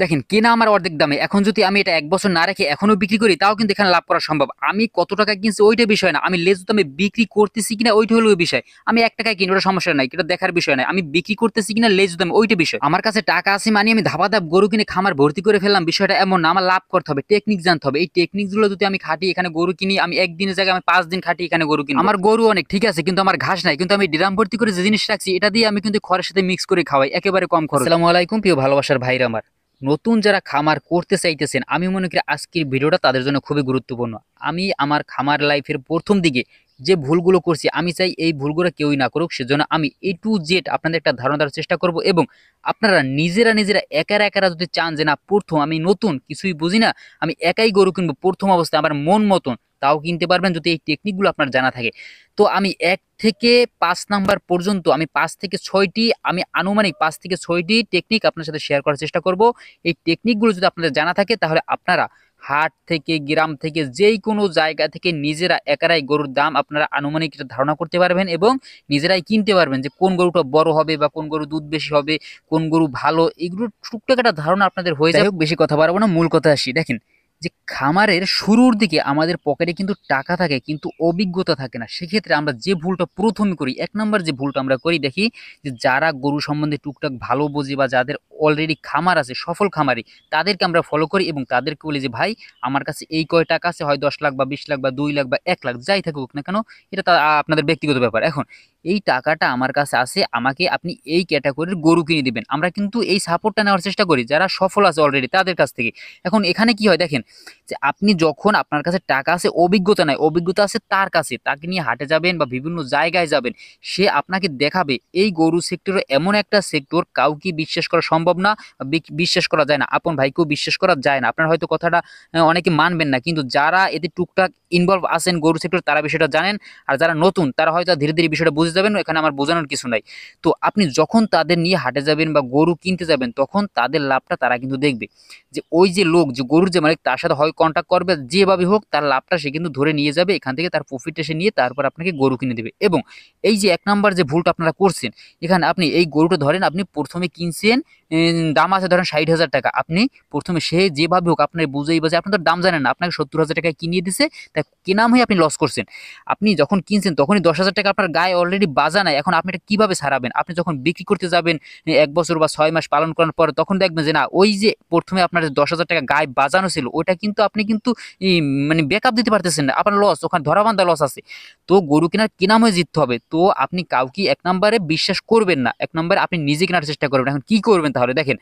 দেখেন কেনা আমার অর্ধেক দামে। এখন যদি আমি এটা ১ বছর না রেখে এখনো বিক্রি করি তাও কিন্তু এখানে লাভ করা সম্ভব। আমি কত টাকায় কিনছি ওইটা বিষয় না। আমি লেজুর দামে বিক্রি করতেছি কিনা ওইটা হলো বিষয়। আমি ৳১ কিনি ওটা সমস্যা নাই। এটা দেখার বিষয় নাই। আমি বিক্রি করতেছি কিনা লেজুর দামে ওইটা বিষয়। আমার কাছে টাকা আছে মানে আমি ধাপাধাপ গরু কিনে খামার ভর্তি করে ফেললাম বিষয়টা এমন না। আমার লাভ করতে হবে, টেকনিক জানতে হবে। এই টেকনিক গুলো যদি আমি খাটি এখানে গরু কিনি, আমি একদিনের জায়গায় আমি ৫ দিন খাটি এখানে গরু কিনবো। আমার গরু অনেক ঠিক আছে কিন্তু আমার ঘাস নাই। কিন্তু আমি ড্রাম ভর্তি করে যে জিনিস রাখছি এটা দিয়ে আমি কিন্তু খড়ের সাথে মিক্স করে খাওয়াই একেবারে কম খরচ। আসসালামু আলাইকুম প্রিয় ভালোবাসার ভাইরা আমার। নতুন যারা খামার করতে চাইতেছেন আমি মনে করি আজকের ভিডিওটা তাদের জন্য খুবই গুরুত্বপূর্ণ। আমি আমার খামার লাইফের প্রথম দিকে যে ভুলগুলো করছি আমি চাই এই ভুলগুলো কেউই না করুক, সেজন্য আমি A to Z আপনাদের একটা ধারণা দেওয়ার চেষ্টা করব। এবং আপনারা নিজেরা একারা যদি চান যে না প্রথম আমি নতুন কিছুই বুঝি না, আমি একাই গরু কিনবো প্রথম অবস্থায় আমার মন মতন, তাও কিনতে পারবেন যদি এই টেকনিকগুলো আপনার জানা থাকে। তো আমি ১ থেকে ৫ নাম্বার পর্যন্ত আমি ৫ থেকে ৬টি আমি আনুমানিক ৫ থেকে ৬টি টেকনিক আপনার সাথে শেয়ার করার চেষ্টা করব। এই টেকনিকগুলো যদি আপনাদের জানা থাকে তাহলে আপনারা হাট থেকে গ্রাম থেকে যেই কোনো জায়গা থেকে নিজেরা একারাই গরুর দাম আপনারা আনুমানিক একটা ধারণা করতে পারবেন এবং নিজেরাই কিনতে পারবেন যে কোন গরুটা বড় হবে বা কোন গরু দুধ বেশি হবে, কোন গরু ভালো, এগুলো টুকটাক একটা ধারণা আপনাদের হয়ে যায়। যাই হোক বেশি কথা বাড়াবো না, মূল কথা আসি। দেখেন যে খামারের শুরুর দিকে আমাদের পকেটে কিন্তু টাকা থাকে কিন্তু অভিজ্ঞতা থাকে না। সেক্ষেত্রে আমরা যে ভুলটা প্রথমে করি, ১ নাম্বার যে ভুলটা আমরা করি দেখি যে যারা গরু সম্বন্ধে টুকটাক ভালো বোঝে বা যাদের অলরেডি খামার আছে সফল খামারি, তাদেরকে আমরা ফলো করি এবং তাদেরকে বলি যে ভাই আমার কাছে এই কয় টাকা আছে, হয় ১০ লাখ বা ২০ লাখ বা ২ লাখ বা ১ লাখ যাই থাকুক না কেন, এটা আপনাদের ব্যক্তিগত ব্যাপার। এখন এই টাকাটা আমার কাছে আছে, আমাকে আপনি এই ক্যাটাগরির গরু কিনে দিবেন। আমরা কিন্তু এই সাপোর্টটা নেওয়ার চেষ্টা করি যারা সফল আছে অলরেডি তাদের কাছ থেকে। এখন এখানে কি হয় দেখেন যে আপনি যখন আপনার কাছে টাকা আছে, অভিজ্ঞতা নাই, অভিজ্ঞতা আছে তার কাছে, তাকে নিয়ে হাটে যাবেন বা বিভিন্ন জায়গায় যাবেন, সে আপনাকে দেখাবে এই গরু সেক্টরে এমন একটা সেক্টর কাউকে বিশ্বাস করা সম্ভব না, বিশ্বাস করা যায় না, আপন ভাইকেও বিশ্বাস করা যায় না। আপনার হয়তো কথাটা অনেকে মানবেন না কিন্তু যারা এতে টুকটাক ইনভলভ আছেন গরু সেক্টর তারা বিষয়টা জানেন। আর যারা নতুন তারা হয়তো ধীরে ধীরে বিষয়টা বুঝে যাবেন, এখানে আমার বোঝানোর কিছু নাই। তো আপনি যখন তাদের নিয়ে হাটে যাবেন বা গরু কিনতে যাবেন তখন তাদের লাভটা তারা কিন্তু দেখবে যে ওই যে লোক যে গরুর যে মালিক তার সাথে হয় কন্ট্যাক্ট করবে, যেভাবে হোক তার লাভটা সে কিন্তু ধরে নিয়ে যাবে, এখান থেকে তার প্রফিটটা সে নিয়ে তারপর আপনাকে গরু কিনে দেবে। এবং এই যে ১ নাম্বার যে ভুলটা আপনারা করছেন, এখানে আপনি এই গরুটা ধরেন আপনি প্রথমে কিনছেন, দাম আছে ধরেন ৬০,০০০ টাকা, আপনি প্রথমে সে যেভাবে হোক আপনার বুঝেই বাজে, আপনি তো দাম জানেন না, আপনাকে ৭০,০০০ টাকায় কিনিয়ে দিছে, তা কেনাম হয়ে আপনি লস করছেন। আপনি যখন কিনছেন তখনই ১০,০০০ টাকা আপনার গায়ে অলরেডি বাজা নাই, এখন আপনি এটা কিভাবে ছাড়াবেন? আপনি যখন বিক্রি করতে যাবেন ১ বছর বা ৬ মাস পালন করার পরে তখন দেখবেন যে না ওই যে প্রথমে আপনার ১০,০০০ টাকা গায়ে বাজানো ছিল ওটা কিন্তু আপনি কিন্তু মানে ব্যাকআপ দিতে পারতেছেন না, আপনার লস, ওখানে ধরাবান্ধা লস আছে। তো গরু কেনার কেনাময় জিততে হবে। তো আপনি কাউকে ১ নাম্বারে বিশ্বাস করবেন না, ১ নাম্বারে আপনি নিজে কেনার চেষ্টা করবেন। এখন কি করবেন তাহলে দেখেন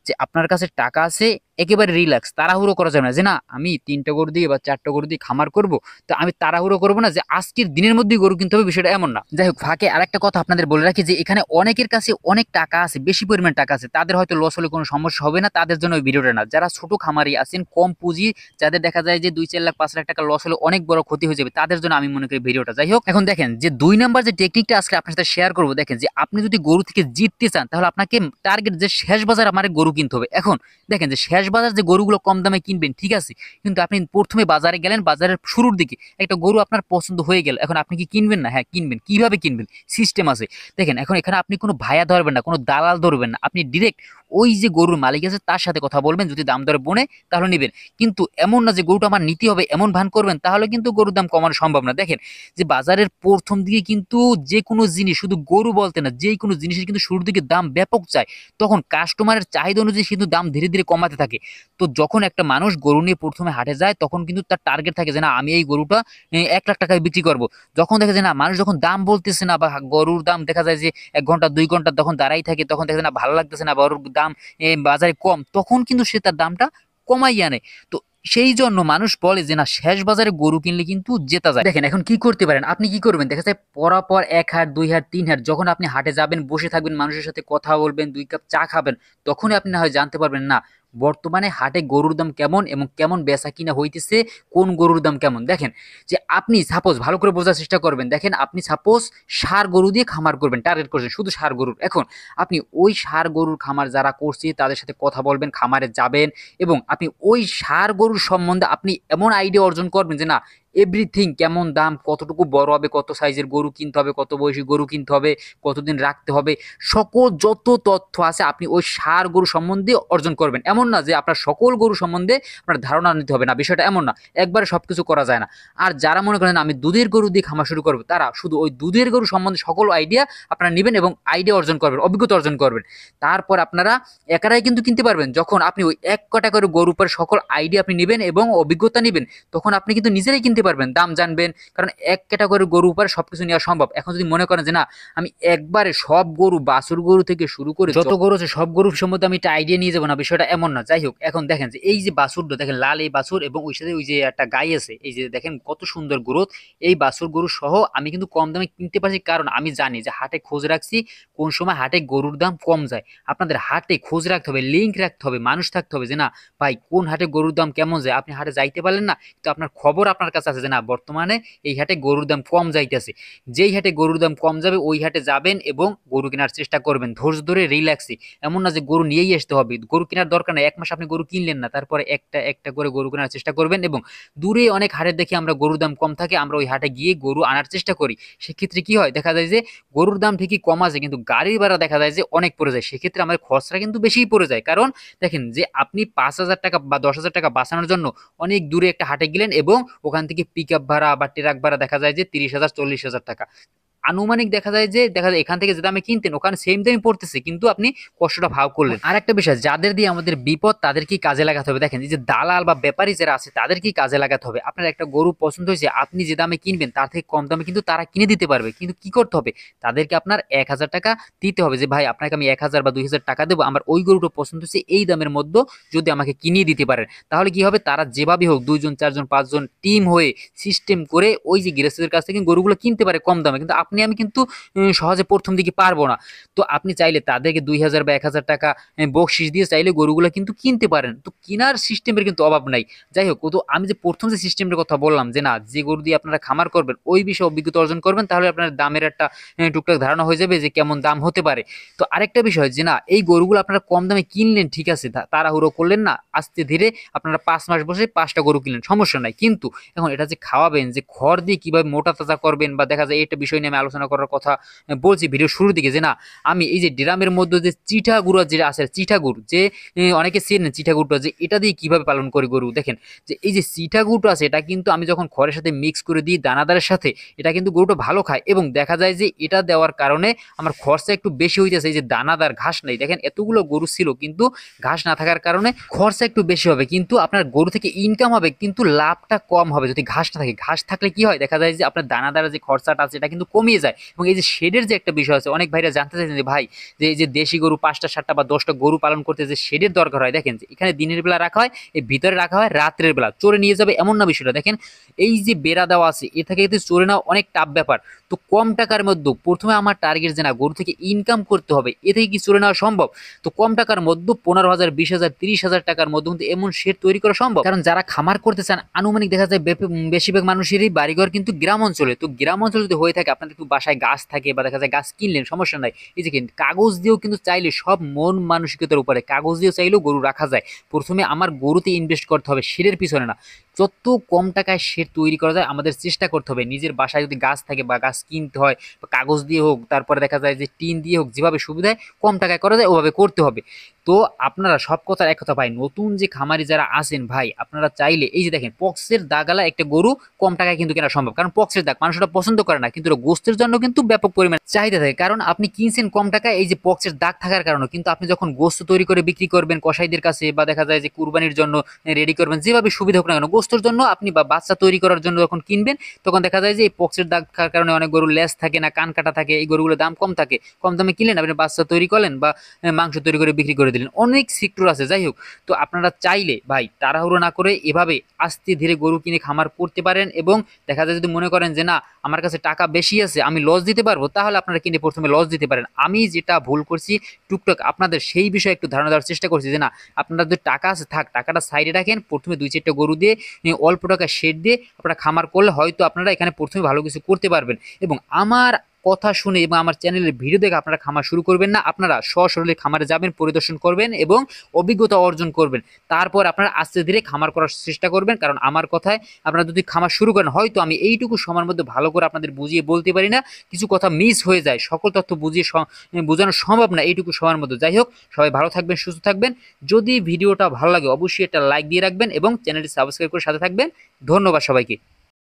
যে আপনার কাছে টাকা আছে, একেবারে রিল্যাক্স, তাড়াহুড়ো করা যাবে না যে না আমি ৩টা গরু দিয়ে বা ৪টা গরু দিয়ে খামার করব, তো আমি তাড়াহুড়ো করবো না যে আজকের দিনের মধ্যেই গরু কিনতে হবে, বিষয়টা এমন না। যাই হোক ফাঁকে আরেকটা কথা আপনাদের বলে রাখি যে এখানে অনেকের কাছে অনেক টাকা আছে, বেশি পরিমাণ টাকা আছে, তাদের হয়তো লস হলে কোনো সমস্যা হবে না, তাদের জন্য ওই ভিডিওটা না। যারা ছোট খামারি আছেন কম পুঁজি, যাদের দেখা যায় যে ২-৪ লাখ ৫ লাখ টাকা লস হলে অনেক বড় ক্ষতি হয়ে যাবে, তাদের জন্য আমি মনে করি ভিডিওটা। যাই হোক এখন দেখেন যে ২ নাম্বার যে টেকনিকটা আজকে আপনার সাথে শেয়ার করবো, দেখেন যে আপনি যদি গরু থেকে জিততে চান তাহলে আপনাকে টার্গেট যে শেষ বাজার আমার গরু কিনতে হবে। এখন দেখেন যে শেষ বাজার যে গরুগুলো কম দামে কিনবেন ঠিক আছে, কিন্তু আপনি প্রথমে বাজারে গেলেন, বাজারের শুরুর দিকে একটা গরু আপনার পছন্দ হয়ে গেল, এখন আপনি কি কিনবেন না? হ্যাঁ কিনবেন। কিভাবে কিনবেন? সিস্টেম আছে। দেখেন এখন এখানে আপনি কোনো ভায়া ধরবেন না, কোনো দালাল ধরবেন না, আপনি ডিরেক্ট ওই যে গরুর মালিক আছে তার সাথে কথা বলবেন, যদি দাম দরে বনে তাহলে নেবেন। কিন্তু এমন না যে গরুটা আমার নিতে হবে এমন ভান করবেন, তাহলে কিন্তু গরুর দাম কমানো সম্ভব না। দেখেন যে বাজারের প্রথম দিকে কিন্তু যে কোনো জিনিস, শুধু গরু বলতে না, যে কোনো জিনিসের কিন্তু শুরুর দিকে দাম ব্যাপক চায়, তখন কাস্টমারের চাহিদা অনুযায়ী কিন্তু দাম ধীরে ধীরে কমাতে থাকে। তো যখন একটা মানুষ গরু নিয়ে প্রথমে হাটে যায় তখন কিন্তু তার টার্গেট থাকে যে না আমি এই গরুটা ১ লাখ টাকায় বিক্রি করব। যখন দেখা যায় না মানুষ যখন দাম বলতেছে না বা গরুর দাম দেখা যায় যে ১ ঘন্টা ২ ঘন্টা তখন দাঁড়াই থাকে, তখন দেখা যায় না ভালো লাগতেছে না, গরুর দাম বাজারে কম, তখন কিন্তু সে তার দামটা কমাই আনে। তো সেই জন্য মানুষ বলে যে না শেষ বাজারে গরু কিনলে কিন্তু জেতা যায়। দেখেন এখন কি করতে পারেন, আপনি কি করবেন, দেখা যায় পরাপর ১ হাট ২ হাট ৩ হাট যখন আপনি হাটে যাবেন, বসে থাকবেন, মানুষের সাথে কথা বলবেন, ২ কাপ চা খাবেন, তখনই আপনি না হয় জানতে পারবেন না বর্তমানে হাটে গরুর দাম কেমন এবং কেমন বেচা কিনা হইতেছে, কোন গরুর দাম কেমন। দেখেন যে আপনি সাপোজ ভালো করে বোঝার চেষ্টা করবেন, দেখেন আপনি সাপোজ ষাঁড় গরু দিয়ে খামার করবেন, টার্গেট করছেন শুধু ষাঁড় গরুর। এখন আপনি ওই ষাঁড় গরুর খামার যারা করছে তাদের সাথে কথা বলবেন, খামারে যাবেন এবং আপনি ওই ষাঁড় গরুর সম্বন্ধে আপনি এমন আইডিয়া অর্জন করবেন যে না এভরিথিং, কেমন দাম, কতটুকু বড় হবে, কত সাইজের গরু কিনতে হবে, কত বয়সী গরু কিনতে হবে, কতদিন রাখতে হবে, সকল যত তথ্য আছে আপনি ওই ষাঁড় গরু সম্বন্ধে অর্জন করবেন। এমন না যে আপনার সকল গরু সম্বন্ধে আপনার ধারণা নিতে হবে না, বিষয়টা এমন না, একবারে সবকিছু করা যায় না। আর যারা মনে করেন আমি দুধের গরু দিয়ে খামার শুরু করবো, তারা শুধু ওই দুধের গরু সম্বন্ধে সকল আইডিয়া আপনারা নেবেন এবং আইডিয়া অর্জন করবেন, অভিজ্ঞতা অর্জন করবেন। তারপর আপনারা একারাই কিন্তু কিনতে পারবেন। যখন আপনি ওই এক কটা করে গরুর উপর সকল আইডিয়া আপনি নেবেন এবং অভিজ্ঞতা নেবেন, তখন আপনি কিন্তু নিজেরাই কিনতে পারবেন, দাম জানবেন। কারণ এক ক্যাটাগরির গরুর উপর সবকিছু নেওয়া সম্ভব। এখন যদি মনে করেন যে না, আমি একবারে সব গরু, বাছুর গরু থেকে শুরু করে যত গরু আছে সব গরু সম্বন্ধে আমি একটা আইডিয়া নিয়ে যাবো, না, বিষয়টা এমন না। যাই হোক, এখন দেখেন যে এই যে বাছুরটা দেখেন, লাল এই বাছুর এবং ওই সাথে ওই যে একটা গাই আছে, এই যে দেখেন কত সুন্দর গ্রোথ। এই বাছুর গরু সহ আমি কিন্তু কম দামে কিনতে পারছি, কারণ আমি জানি যে হাটে খোঁজ রাখছি কোন সময় হাটে গরুর দাম কম যায়। আপনাদের হাটে খোঁজ রাখতে হবে, লিঙ্ক রাখতে হবে, মানুষ থাকতে হবে যে না ভাই কোন হাটে গরুর দাম কেমন যায়। আপনি হাটে যাইতে পারলেন না, তো আপনার খবর আপনার কাছে আছে যে না বর্তমানে এই হাটে গরুর দাম কম যাইতেছে। যেই হাটে গরুর দাম কম যাবে ওই হাটে যাবেন এবং গরু কেনার চেষ্টা করবেন, ধৈর্য ধরে রিল্যাক্সে। এমন না যে গরু নিয়েই আসতে হবে, গরু কেনার দরকার নেই। এক মাস আপনি গরু কিনলেন না, তারপরে একটা একটা করে গরু কেনার চেষ্টা করবেন। এবং দূরে অনেক হাটে দেখি আমরা গরুর দাম কম থাকে, আমরা ওই হাটে গিয়ে গরু আনার চেষ্টা করি। সেক্ষেত্রে কি হয়, দেখা যায় যে গরুর দাম ঠিকই কম আছে কিন্তু গাড়ির ভাড়া দেখা যায় যে অনেক পড়ে যায়। সেক্ষেত্রে আমাদের খরচটা কিন্তু বেশিই পড়ে যায়। কারণ দেখেন যে আপনি 5,000 টাকা বা 10,000 টাকা বাঁচানোর জন্য অনেক দূরে একটা হাটে গেলেন এবং ওখান থেকে পিক আপ ভাড়া বা ট্রাক ভাড়া দেখা যায় যে 30,000 40,000 টাকা আনুমানিক দেখা যায় এখান থেকে যে দামে কিনতেন ওখানে সেম দামই পড়তেছে, কিন্তু আপনি কষ্টটা ভাগ করলেন। আর একটা বিষয়, যাদের দিয়ে আমাদের বিপদ তাদের কি কাজে লাগাতে হবে। দেখেন এই যে দালাল বা ব্যাপারী যারা আছে তাদের কি কাজে লাগাতে হবে। আপনার একটা গরু পছন্দ হয়েছে, আপনি যে দামে কিনবেন তার থেকে কম দামে কিন্তু তারা কিনে দিতে পারবে, কিন্তু কি করতে হবে, তাদেরকে আপনার 1,000 টাকা দিতে হবে। যে ভাই আপনাকে আমি 1,000 বা 2,000 টাকা দেবো, আমার ওই গরুটা পছন্দ হয়েছে, এই দামের মধ্যে যদি আমাকে কিনিয়ে দিতে পারেন, তাহলে কি হবে, তারা যেভাবে হোক 2 জন 4 জন 5 জন টিম হয়ে সিস্টেম করে ওই যে গৃহস্থদের কাছ থেকে গরুগুলো কিনতে পারে কম দামে। কিন্তু আপনি আমি কিন্তু সহজে প্রথম দিকে পারবো না। তো আপনি চাইলে তাদেরকে 2,000 বা 1,000 টাকা বকশিস দিয়ে চাইলে গরুগুলো কিন্তু কিনতে পারেন। তো কেনার সিস্টেমের কিন্তু অভাব নাই। যাই হোক, তো আমি যে প্রথম যে সিস্টেমের কথা বললাম যে না, যে গরু দিয়ে আপনারা খামার করবেন ওই বিষয়ে অভিজ্ঞতা অর্জন করবেন, তাহলে আপনার দামের একটা টুকটাক ধারণা হয়ে যাবে যে কেমন দাম হতে পারে। তো আরেকটা বিষয় যে না, এই গরুগুলো আপনারা কম দামে কিনলেন ঠিক আছে, তাড়াহুড়ো করলেন না, আস্তে ধীরে আপনারা 5 মাস বসে 5টা গরু কিনলেন, সমস্যা নাই। কিন্তু এখন এটা যে খাওয়াবেন, যে খড় দিয়ে কিভাবে মোটা তাজা করবেন, বা দেখা যায় এটা বিষয় নিয়ে আমি আলোচনা করার কথা বলছি ভিডিও শুরুর দিকে যে না, আমি এই যে ড্রামের মধ্যে যে চিঠা গুঁড়া যেটা আছে, চিঠা গুড় যে অনেকে চেনেন, চিঠা গুড়টা যে এটা দিয়ে কিভাবে পালন করে গরু। দেখেন যে এই যে চিঠা গুড়টা আছে, এটা কিন্তু আমি যখন খড়ের সাথে মিক্স করে দিই দানাদারের সাথে, এটা কিন্তু গরুটা ভালো খায়। এবং দেখা যায় যে এটা দেওয়ার কারণে আমার খরচা একটু বেশি হইতেছে। এই যে দানাদার ঘাস নেই, দেখেন এতগুলো গরু ছিল কিন্তু ঘাস না থাকার কারণে খরচা একটু বেশি হবে, কিন্তু আপনার গরু থেকে ইনকাম হবে কিন্তু লাভটা কম হবে যদি ঘাস না থাকে। ঘাস থাকলে কি হয়, দেখা যায় যে আপনার দানাদারের যে খরচাটা আছে এটা কিন্তু কমিয়ে যায়। এবং এই যে শেডের যে একটা বিষয় আছে, অনেক ভাইরা জানতে চাইছেন যে ভাই যে এই যে দেশি গরু 5টা 7টা বা 10টা গরু পালন করতে যে শেডের দরকার হয়, দেখেন যে এখানে দিনের বেলা রাখা হয়, এই ভিতরে রাখা হয়, রাত্রের বেলা চোরে নিয়ে যাবে এমন না বিষয়টা। দেখেন এই যে বেড়া দেওয়া আছে, এ থেকে কিন্তু চোরে নেওয়া অনেক টাফ ব্যাপার। তো কম টাকার মধ্যে প্রথমে আমার টার্গেট যে না, গরু থেকে ইনকাম করতে হবে, এ থেকে কি চোরে নেওয়া সম্ভব? তো কম টাকার মধ্যে 15,000 20,000 30,000 টাকার মধ্যে কিন্তু এমন শেড তৈরি করা সম্ভব। কারণ যারা খামার করতে চান, আনুমানিক দেখা যায় বেশিরভাগ মানুষেরই বাড়িঘর কিন্তু গ্রাম অঞ্চলে। তো গ্রাম অঞ্চলে যদি হয়ে থাকে, আপনাদের একটু বাসায় গাছ থাকে বা দেখা যায় গাছ কিনলেন, সমস্যা নাই। এই যে কাগজ দিয়েও কিন্তু চাইলে, সব মন মানসিকতার উপরে, কাগজ দিয়েও চাইলেও গরু রাখা যায়। প্রথমে আমার গরুতে ইনভেস্ট করতে হবে, শেডের পিছনে না। যত কম টাকায় শেড তৈরি করা যায় আমাদের চেষ্টা করতে হবে। নিজের বাসায় যদি গাছ থাকে বা গাছ কিনতে হয়, বা কাগজ দিয়ে হোক, তারপরে দেখা যায় যে টিন দিয়ে হোক, যেভাবে সুবিধায় কম টাকায় করা যায় ওভাবে করতে হবে। তো আপনারা সব কথার এক কথা ভাই, নতুন যে খামারি যারা আছেন ভাই, আপনারা চাইলে এই যে দেখেন পক্সের দাগালা একটা গরু কম টাকায় কিন্তু কেনা সম্ভব। কারণ পক্সের দাগ মানুষরা পছন্দ করে না, কিন্তু গোস্তের জন্য কিন্তু ব্যাপক পরিমাণে চাহিদা থাকে। কারণ আপনি কিনছেন কম টাকায় এই যে পক্সের দাগ থাকার কারণে, কিন্তু আপনি যখন গোস্ত তৈরি করে বিক্রি করবেন কসাইদের কাছে, বা দেখা যায় যে কুরবানির জন্য রেডি করবেন, যেভাবে সুবিধা হোক না কেন, গোস্তের জন্য আপনি বা বাচ্চা তৈরি করার জন্য যখন কিনবেন, তখন দেখা যায় যে এই পক্সের দাগ থাকার কারণে অনেক গরু লেজ থাকে না, কান কাটা থাকে, এই গরুগুলোর দাম কম থাকে। কম দামে কিনলেন, আপনি বাচ্চা তৈরি করলেন বা মাংস তৈরি করে বিক্রি করে দিলেন, অনেক সেক্টর আছে। যাই হোক, তো আপনারা চাইলে ভাই তাড়াহুড়ো না করে এভাবে আস্তে ধীরে গরু কিনে খামার করতে পারেন। এবং দেখা যায় যদি মনে করেন যে না, আমার কাছে টাকা বেশি আছে, আমি লস দিতে পারবো, তাহলে আপনারা কিনে প্রথমে লস দিতে পারেন। আমি যেটা ভুল করছি টুকটাক আপনাদের সেই বিষয়ে একটু ধারণা দেওয়ার চেষ্টা করছি যে না, আপনারা যদি টাকা আছে থাক, টাকাটা সাইডে রাখেন, প্রথমে 2-4টা গরু দিয়ে অল্প টাকা শেড দিয়ে আপনারা খামার করলে হয়তো আপনারা এখানে প্রথমে ভালো কিছু করতে পারবেন। এবং আমার কথা শুনে এবং আমার চ্যানেলের ভিডিও দেখে আপনারা খামার শুরু করবেন না। আপনারা সশরীরে খামারে যাবেন, পরিদর্শন করবেন এবং অভিজ্ঞতা অর্জন করবেন। তারপর আপনারা আস্তে ধীরে খামার করার চেষ্টা করবেন। কারণ আমার কথায় আপনারা যদি খামার শুরু করেন, হয়তো আমি এইটুকু সময়ের মধ্যে ভালো করে আপনাদের বুঝিয়ে বলতে পারি না, কিছু কথা মিস হয়ে যায়, সকল তথ্য বোঝানো সম্ভব না এইটুকু সময়ের মধ্যে। যাই হোক, সবাই ভালো থাকবেন, সুস্থ থাকবেন। যদি ভিডিওটা ভালো লাগে অবশ্যই একটা লাইক দিয়ে রাখবেন এবং চ্যানেলটি সাবস্ক্রাইব করে সাথে থাকবেন। ধন্যবাদ সবাইকে।